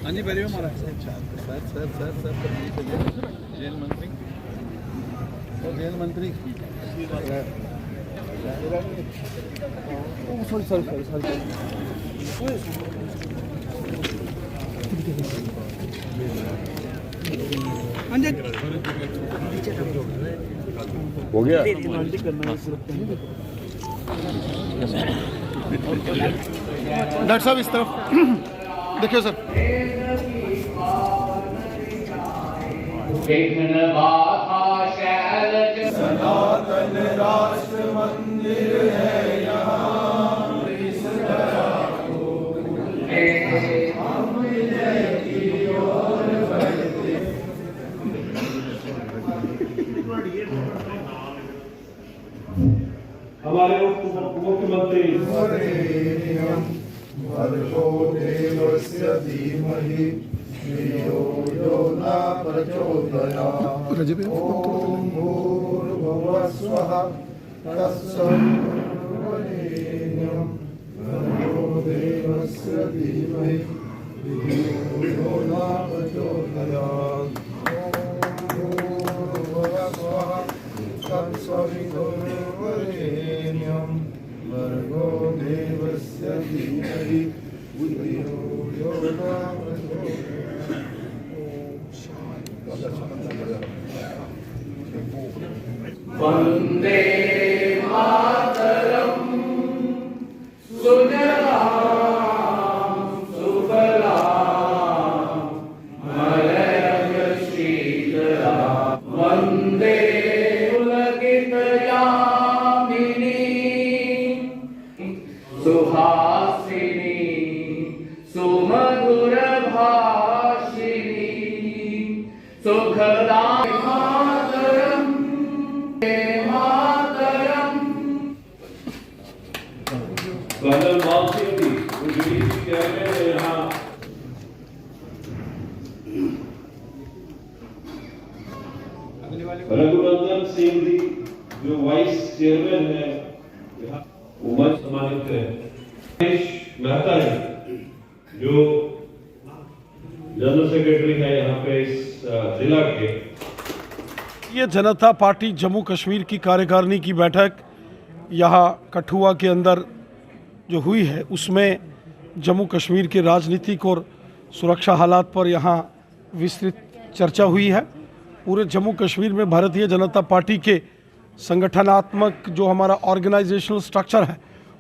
हाँ जी बैरियो महाराज sir jail मंत्री jail मंत्री सॉरी हो गया। डॉक्टर साहब इस तरफ देखिए सर। सनातन राष्ट्र मंदिर है यहाँ हमारे मुख्यमंत्री भर्गो देवस्य धीमहि धियो यो न प्रचोदयात् ओम भूर्भुवः स्वः तत्सवितुर्वरेण्यं भर्गो देवस्य धीमहि धियो यो न प्रचोदयात् ओम भूर्भुवः स्वः तत्सवितुर्वरेण्यं भर्गो देवस्य धीमहि धियो यो न वंदे मातरम सुजलाम सुफलाम मलयज शीतलाम वंदे पुलकित यामिनी सुहासिनी सुमधुर भाषिणी सुखदा कर्नल मान सिंह जी कह रहे हैं यहाँ रघुनंदन सिंह जी जो वाइस चेयरमैन है वो मंच सम्मानित है। महेश मेहता है जो जनरल सेक्रेटरी है यहाँ पे इस जिला के। ये जनता पार्टी जम्मू कश्मीर की कार्यकारिणी की बैठक यहाँ कठुआ के अंदर जो हुई है उसमें जम्मू कश्मीर के राजनीतिक और सुरक्षा हालात पर यहाँ विस्तृत चर्चा हुई है। पूरे जम्मू कश्मीर में भारतीय जनता पार्टी के संगठनात्मक जो हमारा ऑर्गेनाइजेशनल स्ट्रक्चर है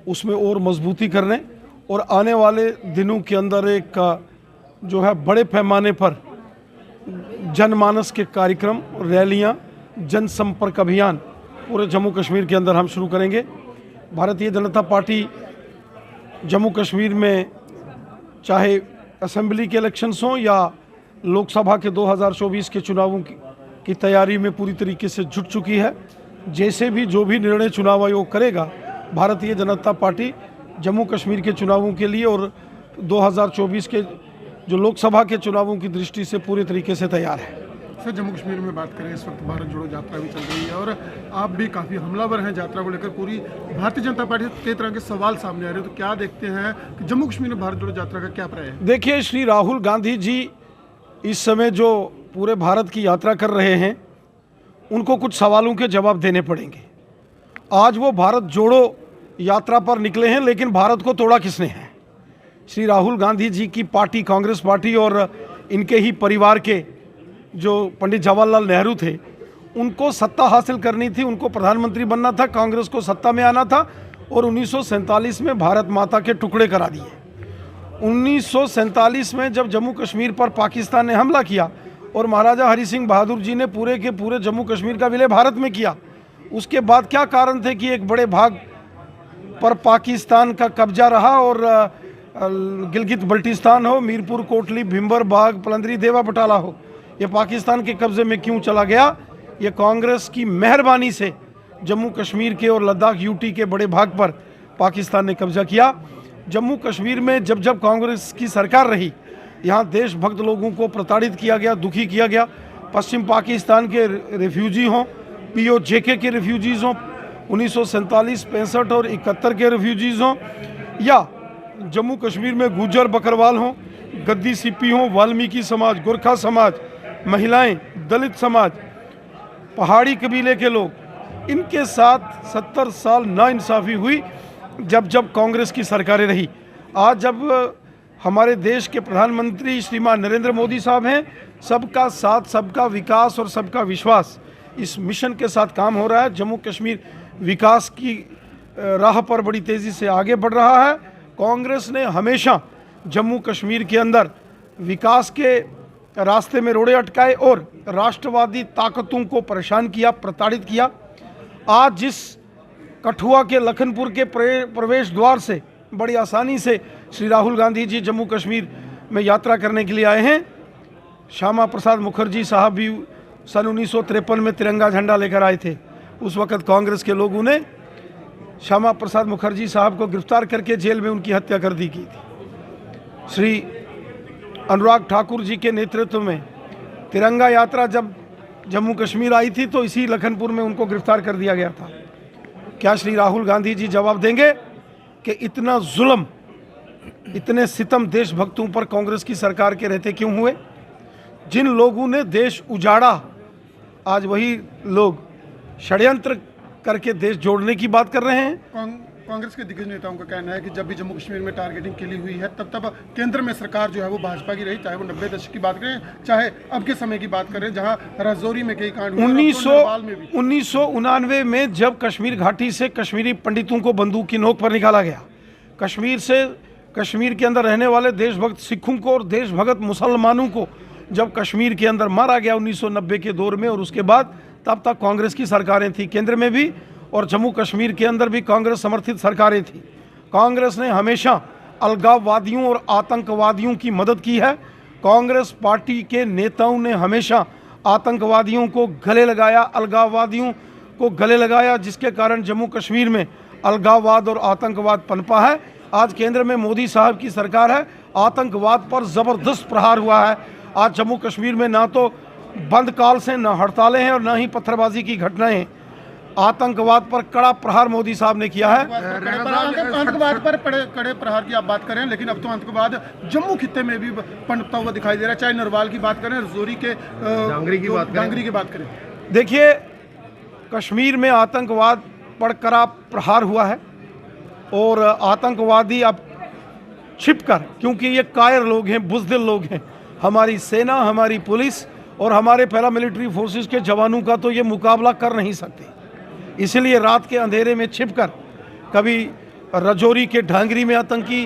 उसमें और मजबूती करने और आने वाले दिनों के अंदर एक जो है बड़े पैमाने पर जनमानस के कार्यक्रम, रैलियां, जनसंपर्क अभियान पूरे जम्मू कश्मीर के अंदर हम शुरू करेंगे। भारतीय जनता पार्टी जम्मू कश्मीर में चाहे असेंबली के इलेक्शंस हों या लोकसभा के 2024 के चुनावों की तैयारी में पूरी तरीके से जुट चुकी है। जैसे भी जो भी निर्णय चुनाव आयोग करेगा, भारतीय जनता पार्टी जम्मू कश्मीर के चुनावों के लिए और 2024 के जो लोकसभा के चुनावों की दृष्टि से पूरी तरीके से तैयार है। सर, जम्मू कश्मीर में बात करें, इस वक्त भारत जोड़ो यात्रा भी चल रही है और आप भी काफ़ी हमलावर हैं यात्रा को लेकर। पूरी भारतीय जनता पार्टी से कई तरह के सवाल सामने आ रहे हैं, तो क्या देखते हैं कि जम्मू कश्मीर में भारत जोड़ो यात्रा का क्या प्राय है? देखिए, श्री राहुल गांधी जी इस समय जो पूरे भारत की यात्रा कर रहे हैं उनको कुछ सवालों के जवाब देने पड़ेंगे। आज वो भारत जोड़ो यात्रा पर निकले हैं, लेकिन भारत को तोड़ा किसने है? श्री राहुल गांधी जी की पार्टी कांग्रेस पार्टी और इनके ही परिवार के जो पंडित जवाहरलाल नेहरू थे, उनको सत्ता हासिल करनी थी, उनको प्रधानमंत्री बनना था, कांग्रेस को सत्ता में आना था और 1947 में भारत माता के टुकड़े करा दिए। 1947 में जब जम्मू कश्मीर पर पाकिस्तान ने हमला किया और महाराजा हरि सिंह बहादुर जी ने पूरे के पूरे जम्मू कश्मीर का विलय भारत में किया, उसके बाद क्या कारण थे कि एक बड़े भाग पर पाकिस्तान का कब्जा रहा और गिलगित बल्टिस्तान हो, मीरपुर कोटली, भिम्बर बाग, पलंदरी, देवा बटाला हो, ये पाकिस्तान के कब्जे में क्यों चला गया? ये कांग्रेस की मेहरबानी से जम्मू कश्मीर के और लद्दाख यूटी के बड़े भाग पर पाकिस्तान ने कब्जा किया। जम्मू कश्मीर में जब जब कांग्रेस की सरकार रही, यहाँ देशभक्त लोगों को प्रताड़ित किया गया, दुखी किया गया। पश्चिम पाकिस्तान के रेफ्यूजी हों, POJK के रेफ्यूजीज़ हों, 1947, 65 और 71 के रेफ्यूजीज़ हों, या जम्मू कश्मीर में गुज्जर बकरवाल हों, गद्दी सिप्पी हों, वाल्मीकि समाज, गोरखा समाज, महिलाएं, दलित समाज, पहाड़ी कबीले के लोग, इनके साथ 70 साल नाइंसाफ़ी हुई जब जब कांग्रेस की सरकारें रही। आज जब हमारे देश के प्रधानमंत्री श्रीमान नरेंद्र मोदी साहब हैं, सबका साथ, सबका विकास और सबका विश्वास, इस मिशन के साथ काम हो रहा है। जम्मू कश्मीर विकास की राह पर बड़ी तेज़ी से आगे बढ़ रहा है। कांग्रेस ने हमेशा जम्मू कश्मीर के अंदर विकास के रास्ते में रोड़े अटकाए और राष्ट्रवादी ताकतों को परेशान किया, प्रताड़ित किया। आज जिस कठुआ के लखनपुर के प्रवेश द्वार से बड़ी आसानी से श्री राहुल गांधी जी जम्मू कश्मीर में यात्रा करने के लिए आए हैं, श्यामा प्रसाद मुखर्जी साहब भी सन 1953 में तिरंगा झंडा लेकर आए थे। उस वक़्त कांग्रेस के लोगों ने श्यामा प्रसाद मुखर्जी साहब को गिरफ्तार करके जेल में उनकी हत्या कर दी की थी। श्री अनुराग ठाकुर जी के नेतृत्व में तिरंगा यात्रा जब जम्मू कश्मीर आई थी तो इसी लखनपुर में उनको गिरफ्तार कर दिया गया था। क्या श्री राहुल गांधी जी जवाब देंगे कि इतना जुल्म, इतने सितम देशभक्तों पर कांग्रेस की सरकार के रहते क्यों हुए? जिन लोगों ने देश उजाड़ा, आज वही लोग षड्यंत्र करके देश जोड़ने की बात कर रहे हैं। कांग्रेस के दिग्गज नेताओं का कहना है कि जब भी जम्मू कश्मीर में टारगेटिंग के लिए हुई है तब केंद्र में सरकार जो है वो भाजपा की रही, चाहे वो 90 दशक की बात करें, चाहे अब के समय की बात करें जहां राजौरी में कई कांड हुए। 1999 में जब कश्मीर घाटी से कश्मीरी पंडितों को बंदूक की नोक पर निकाला गया, कश्मीर के अंदर रहने वाले देशभक्त सिखों को और देशभक्त मुसलमानों को जब कश्मीर के अंदर मारा गया 1990 के दौर में, और उसके बाद तब तक कांग्रेस की सरकारें थी, केंद्र में भी और जम्मू कश्मीर के अंदर भी कांग्रेस समर्थित सरकारें थी। कांग्रेस ने हमेशा अलगाववादियों और आतंकवादियों की मदद की है। कांग्रेस पार्टी के नेताओं ने हमेशा आतंकवादियों को गले लगाया, अलगाववादियों को गले लगाया, जिसके कारण जम्मू कश्मीर में अलगाववाद और आतंकवाद पनपा है। आज केंद्र में मोदी साहब की सरकार है, आतंकवाद पर ज़बरदस्त प्रहार हुआ है। आज जम्मू कश्मीर में ना तो बंद काल से ना हड़तालें हैं और ना ही पत्थरबाजी की घटनाएं हैं। आतंकवाद पर कड़ा प्रहार मोदी साहब ने किया है। आतंकवाद पर कड़े प्रहार की आप बात करें, लेकिन अब तो आतंकवाद जम्मू खित्ते में भी पनपता हुआ दिखाई दे रहा है, चाहे नरवाल की बात करें, रजौरी के डांगरी की बात करें। देखिए, कश्मीर में आतंकवाद पर कड़ा प्रहार हुआ है और आतंकवादी अब छिपकर, क्योंकि ये कायर लोग हैं, बुज़दिल लोग हैं, हमारी सेना, हमारी पुलिस और हमारे पैरामिलिट्री फोर्सेस के जवानों का तो ये मुकाबला कर नहीं सकते। इसलिए रात के अंधेरे में छिपकर कभी रजौरी के ढांगरी में आतंकी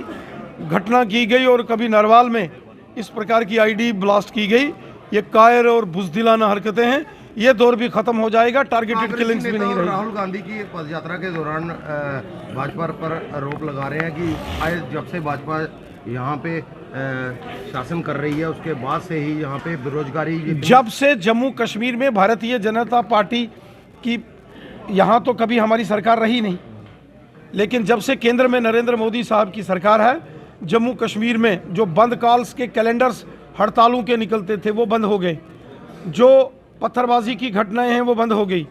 घटना की गई और कभी नरवाल में इस प्रकार की आईडी ब्लास्ट की गई। ये कायर और बुज़दिलाना हरकतें हैं, ये दौर भी खत्म हो जाएगा। टारगेटेड किलिंग्स भी नहीं रहेगी। राहुल गांधी की पद यात्रा के दौरान भाजपा पर आरोप लगा रहे हैं कि आए जब से भाजपा यहाँ पे शासन कर रही है उसके बाद से ही यहाँ पे बेरोजगारी, जब से जम्मू कश्मीर में भारतीय जनता पार्टी की यहाँ तो कभी हमारी सरकार रही नहीं, लेकिन जब से केंद्र में नरेंद्र मोदी साहब की सरकार है, जम्मू कश्मीर में जो बंद कॉल्स के कैलेंडर्स हड़तालों के निकलते थे वो बंद हो गए, जो पत्थरबाजी की घटनाएं हैं वो बंद हो गई।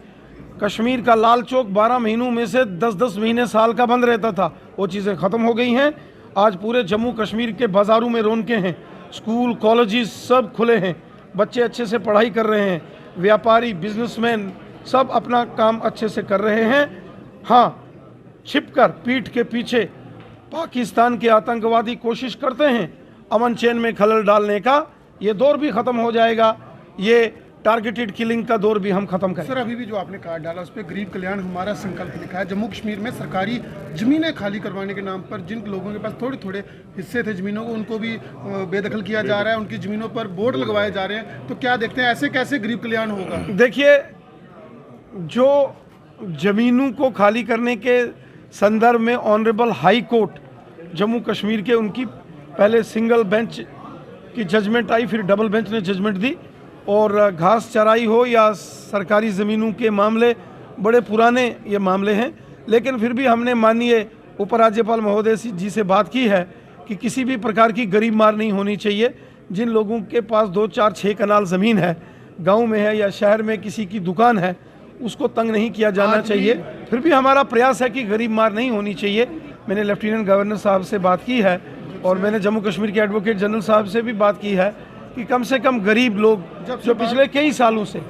कश्मीर का लाल चौक 12 महीनों में से 10-10 महीने साल का बंद रहता था, वो चीज़ें ख़त्म हो गई हैं। आज पूरे जम्मू कश्मीर के बाज़ारों में रौनकें हैं, स्कूल कॉलेजेस सब खुले हैं, बच्चे अच्छे से पढ़ाई कर रहे हैं, व्यापारी बिजनेसमैन सब अपना काम अच्छे से कर रहे हैं। हाँ, छिपकर पीठ के पीछे पाकिस्तान के आतंकवादी कोशिश करते हैं अमन चैन में खलल डालने का, ये दौर भी ख़त्म हो जाएगा। ये टारगेटेड किलिंग का दौर भी हम खत्म करें। सर, अभी भी जो आपने कार्ड डाला उस पर गरीब कल्याण हमारा संकल्प लिखा है। जम्मू कश्मीर में सरकारी ज़मीनें खाली करवाने के नाम पर जिन लोगों के पास थोड़े थोड़े हिस्से थे ज़मीनों को, उनको भी बेदखल किया जा रहा है, उनकी ज़मीनों पर बोर्ड लगवाए जा रहे हैं। तो क्या देखते हैं, ऐसे कैसे गरीब कल्याण होगा? देखिए, जो ज़मीनों को खाली करने के संदर्भ में honourable high court Jammu Kashmir के, उनकी पहले सिंगल बेंच की जजमेंट आई, फिर डबल बेंच ने जजमेंट दी। और घास चराई हो या सरकारी ज़मीनों के मामले बड़े पुराने ये मामले हैं, लेकिन फिर भी हमने माननीय उपराज्यपाल महोदय जी से बात की है कि किसी भी प्रकार की गरीब मार नहीं होनी चाहिए। जिन लोगों के पास 2, 4, 6 कनाल ज़मीन है, गांव में है या शहर में किसी की दुकान है, उसको तंग नहीं किया जाना चाहिए। फिर भी हमारा प्रयास है कि गरीब मार नहीं होनी चाहिए। मैंने लेफ्टिनेंट गवर्नर साहब से बात की है और मैंने जम्मू कश्मीर के एडवोकेट जनरल साहब से भी बात की है कि कम से कम गरीब लोग जो पिछले कई सालों से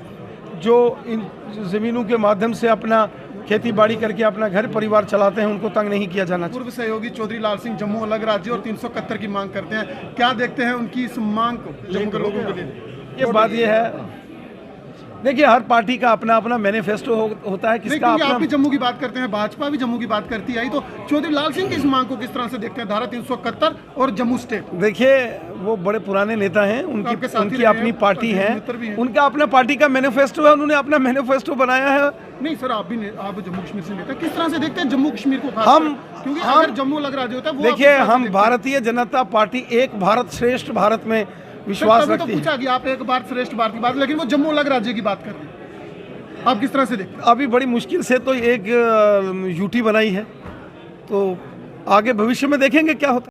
जो इन ज़मीनों के माध्यम से अपना खेती बाड़ी करके अपना घर परिवार चलाते हैं, उनको तंग नहीं किया जाना चाहिए। पूर्व सहयोगी चौधरी लाल सिंह जम्मू अलग राज्य और 371 की मांग करते हैं, क्या देखते हैं उनकी इस मांग को जम्मू के लोगों के लिए? ये बात ये है, देखिए हर पार्टी का अपना अपना मैनिफेस्टो होता है, किसका आप अपना। भी जम्मू की बात करते हैं, भाजपा भी जम्मू की बात करती आई, तो चौधरी लाल सिंह की इस मांग को किस तरह से देखते हैं, धारा 371 और जम्मू स्टेट? देखिए वो बड़े पुराने नेता हैं, उनकी अपनी पार्टी है, उनका अपना पार्टी का मैनिफेस्टो है, उन्होंने अपना मैनिफेस्टो बनाया है। नहीं सर, आप जम्मू कश्मीर से नेता, किस तरह से देखते हैं जम्मू कश्मीर को? क्योंकि हम अगर जम्मू अलग राज्य होता है वो, देखिए हम भारतीय जनता पार्टी एक भारत श्रेष्ठ भारत में विश्वास तो रखती है। पूछा कि आप एक भारत श्रेष्ठ भारत की बात, लेकिन वो जम्मू अलग राज्य की बात कर रहे हैं, आप किस तरह से देखते हैं? अभी बड़ी मुश्किल से तो एक यूटी बनाई है, तो आगे भविष्य में देखेंगे क्या होता है।